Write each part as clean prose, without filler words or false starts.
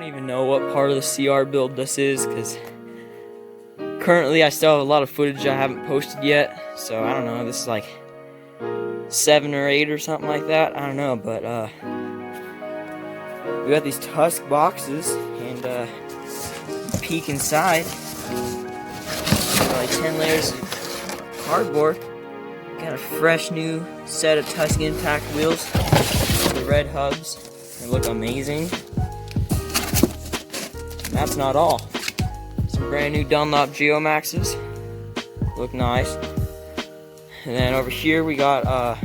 don't even know what part of the CR build this is, because currently I still have a lot of footage I haven't posted yet, so I don't know, this is like 7 or 8 or something like that, I don't know, but we got these tusk boxes, and peek inside, like 10 layers of cardboard. Got a fresh new set of Tusk Impact wheels, the red hubs, they look amazing. That's not all. Some brand new Dunlop Geomaxes, look nice. And then over here we got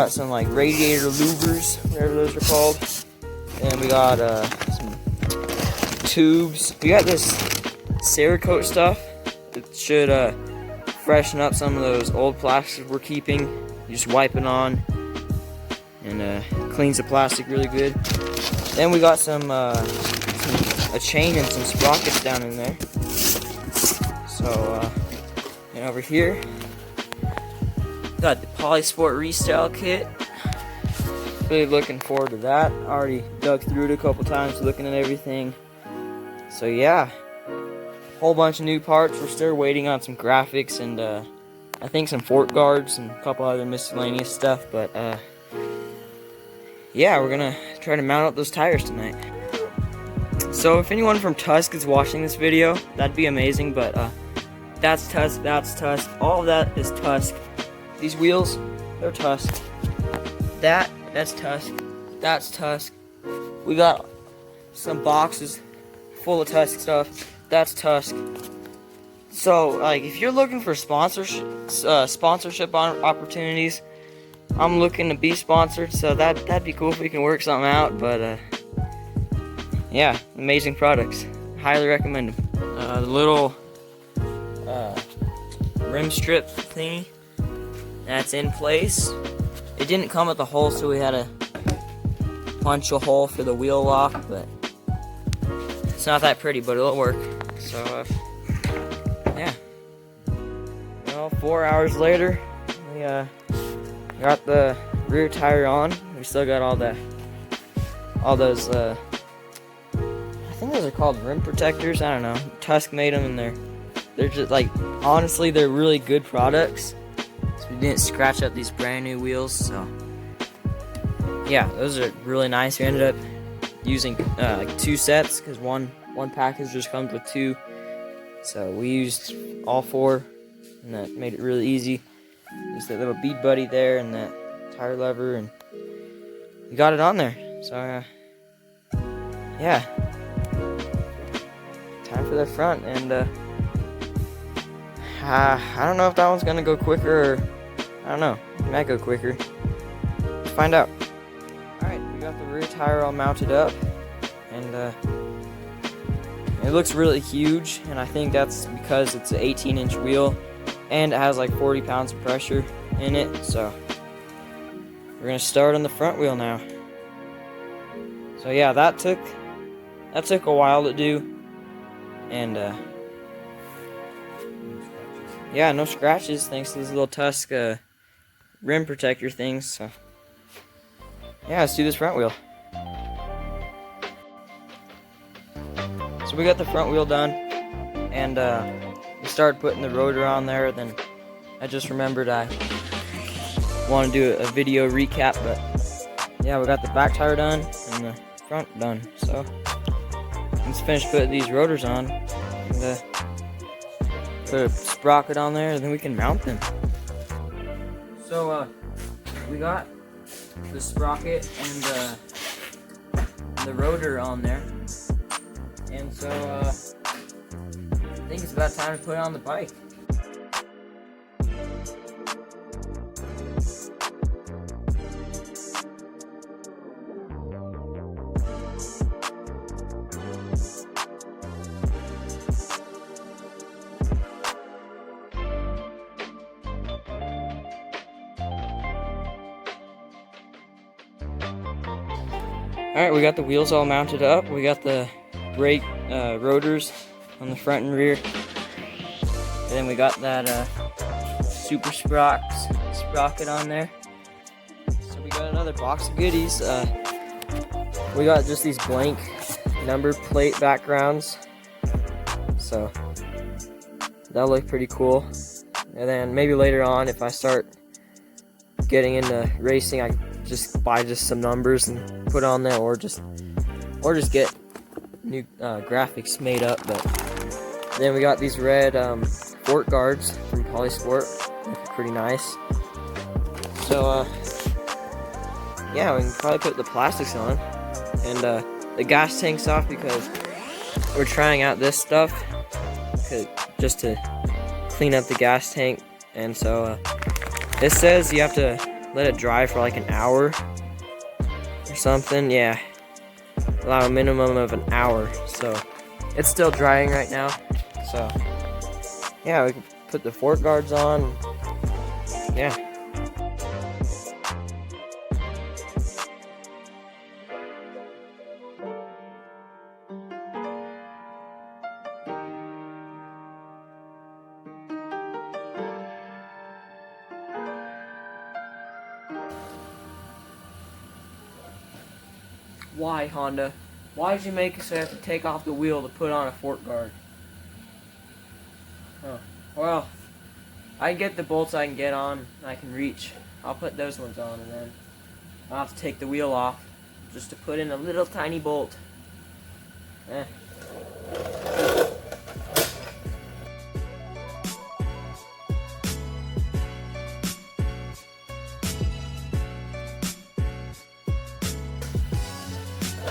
some like radiator louvers, whatever those are called. And we got some tubes. We got this Cerakote stuff. It should freshen up some of those old plastics we're keeping. You just wipe it on and cleans the plastic really good. Then we got a chain and some sprockets down in there. So and over here got the Polysport Restyle kit. Really looking forward to that. Already dug through it a couple times looking at everything. So yeah, whole bunch of new parts. We're still waiting on some graphics and I think some fork guards and a couple other miscellaneous stuff, but yeah, we're gonna try to mount up those tires tonight. So if anyone from Tusk is watching this video, that'd be amazing, but that's Tusk, all of that is Tusk. These wheels, they're Tusk. That's Tusk, that's Tusk. We got some boxes full of Tusk stuff, that's Tusk. So like if you're looking for sponsorship opportunities, I'm looking to be sponsored, so that'd be cool if we can work something out. But yeah, amazing products, highly recommend them. The little rim strip thingy that's in place, it didn't come with the hole, so we had to punch a hole for the wheel lock, but it's not that pretty, but it'll work. So yeah, well, 4 hours later, we got the rear tire on. We still got all those I think those are called rim protectors, I don't know. Tusk made them, and they're just like, honestly, they're really good products. So we didn't scratch up these brand new wheels, so yeah, those are really nice. We ended up using like 2 sets, because one package just comes with 2, so we used all 4, and that made it really easy. Just that little bead buddy there and that tire lever, and we got it on there. So yeah, time for the front, and I don't know if that one's gonna go quicker, or I don't know, it might go quicker. Let's find out. Alright, we got the rear tire all mounted up, and it looks really huge, and I think that's because it's an 18-inch wheel and it has like 40 pounds of pressure in it. So we're gonna start on the front wheel now. So yeah, that took a while to do, and yeah, no scratches thanks to these little Tusk rim protector things. So yeah, let's do this front wheel. So we got the front wheel done, and we started putting the rotor on there. Then I just remembered I want to do a video recap, but yeah, we got the back tire done and the front done. So let's finish putting these rotors on, and put a sprocket on there, and then we can mount them. So we got the sprocket and the rotor on there, and so I think it's about time to put it on the bike. Alright, we got the wheels all mounted up. We got the brake rotors on the front and rear. And then we got that super sprocket on there. So we got another box of goodies. We got just these blank number plate backgrounds, so that'll look pretty cool. And then maybe later on, if I start getting into racing, I just buy some numbers and put on there, or just get new graphics made up. But then we got these red fork guards from Polysport, pretty nice. So yeah, we can probably put the plastics on, and the gas tank's off because we're trying out this stuff just to clean up the gas tank. And so it says you have to let it dry for like an hour or something. Yeah, allow a minimum of an hour. So it's still drying right now. So yeah, we can put the fork guards on. Yeah. Why, Honda? Why did you make it so I have to take off the wheel to put on a fork guard? Oh, well, I can get the bolts I can get on, I can reach. I'll put those ones on, and then I'll have to take the wheel off just to put in a little tiny bolt.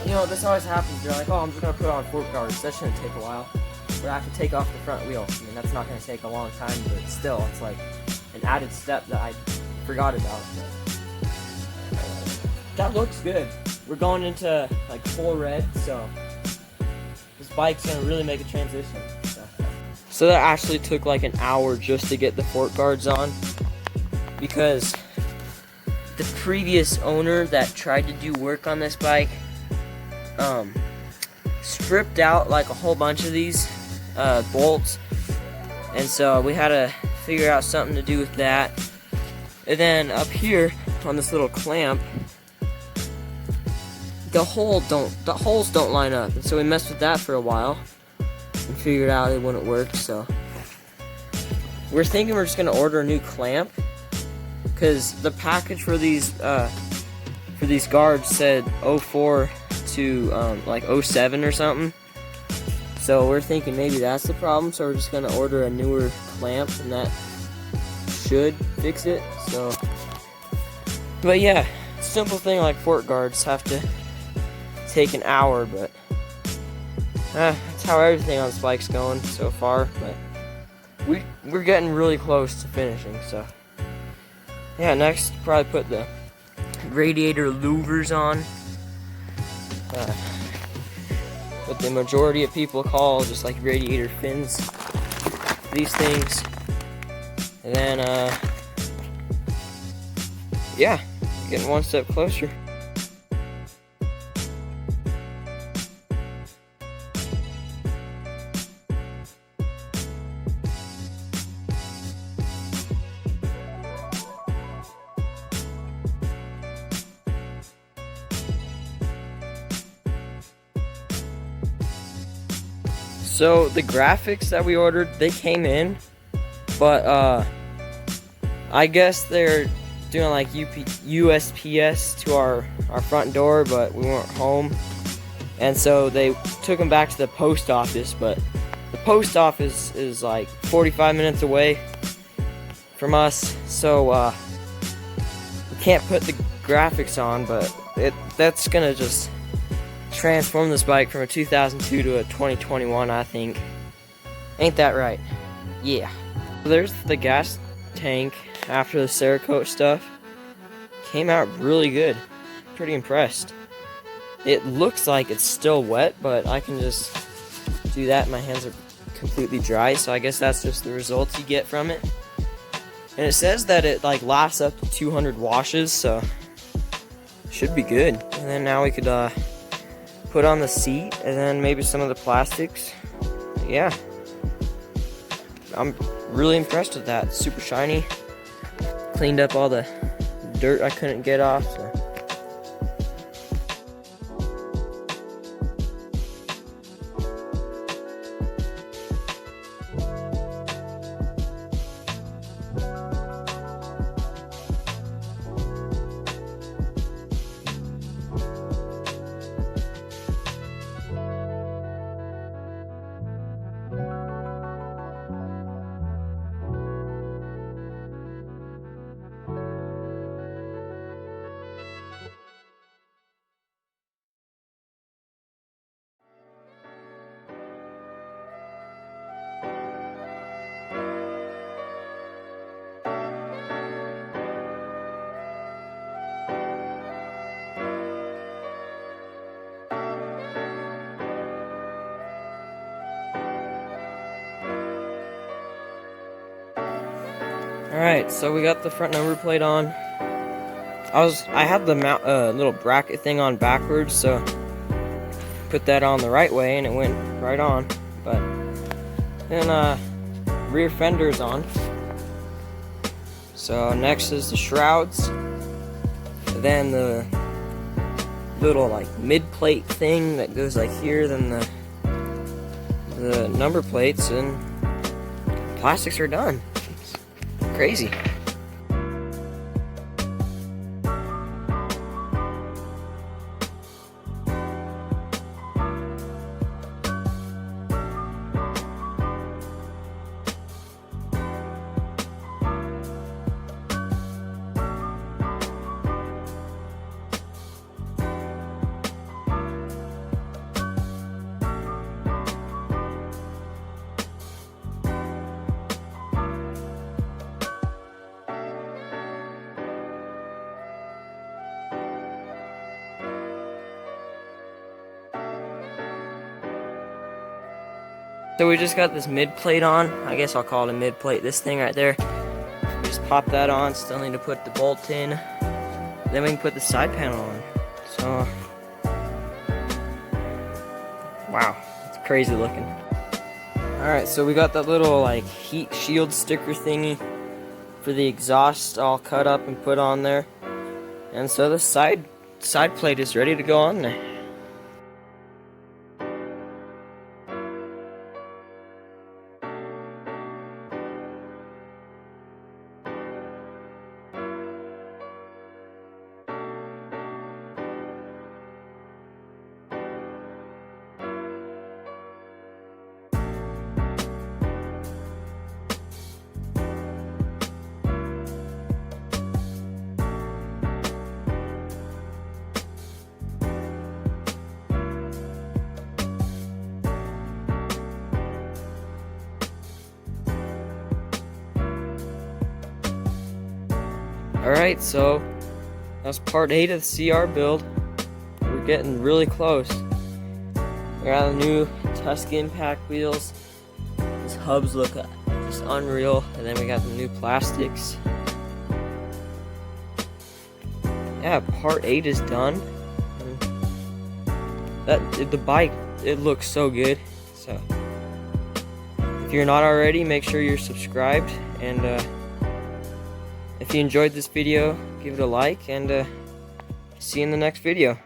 You know, this always happens. You're like, oh, I'm just going to put on fork guards. That shouldn't take a while. But I have to take off the front wheel. I mean, that's not going to take a long time, but still, it's like an added step that I forgot about. That looks good. We're going into like full red, so this bike's going to really make a transition. So that actually took like an hour just to get the fork guards on, because the previous owner that tried to do work on this bike stripped out like a whole bunch of these bolts, and so we had to figure out something to do with that. And then up here on this little clamp, the holes don't line up, and so we messed with that for a while and figured out it wouldn't work. So we're thinking we're just gonna order a new clamp, because the package for these guards said 04 to like 07 or something. So we're thinking maybe that's the problem, so we're just gonna order a newer clamp, and that should fix it. So, but yeah, simple thing like fork guards have to take an hour, but that's how everything on this bike's going so far. But we're getting really close to finishing. So yeah, next probably put the radiator louvers on. What the majority of people call just like radiator fins, these things. And then yeah, getting one step closer. So the graphics that we ordered, they came in, but I guess they're doing like USPS to our front door, but we weren't home, and so they took them back to the post office. But the post office is like 45 minutes away from us, so we can't put the graphics on. But that's gonna just transform this bike from a 2002 to a 2021, I think. Ain't that right? Yeah. There's the gas tank after the Cerakote stuff. Came out really good. Pretty impressed. It looks like it's still wet, but I can just do that. My hands are completely dry, so I guess that's just the results you get from it. And it says that it like lasts up to 200 washes, so should be good. And then now we could put on the seat, and then maybe some of the plastics. Yeah, I'm really impressed with that. Super shiny. Cleaned up all the dirt I couldn't get off. So. Alright, so we got the front number plate on. I had the little bracket thing on backwards, so put that on the right way and it went right on. But then rear fender's on. So next is the shrouds. Then the little like mid plate thing that goes like here, then the number plates, and plastics are done. It's crazy. So we just got this mid plate on. I guess I'll call it a mid plate. This thing right there. Just pop that on. Still need to put the bolt in. Then we can put the side panel on. So, wow, it's crazy looking. Alright, so we got that little like heat shield sticker thingy for the exhaust all cut up and put on there. And so the side plate is ready to go on there. Alright, so that's part 8 of the CR build. We're getting really close. We got the new Tusk impact wheels. These hubs look just unreal. And then we got the new plastics. Yeah, part 8 is done. And the bike, it looks so good. So if you're not already, make sure you're subscribed, and if you enjoyed this video, give it a like, and see you in the next video.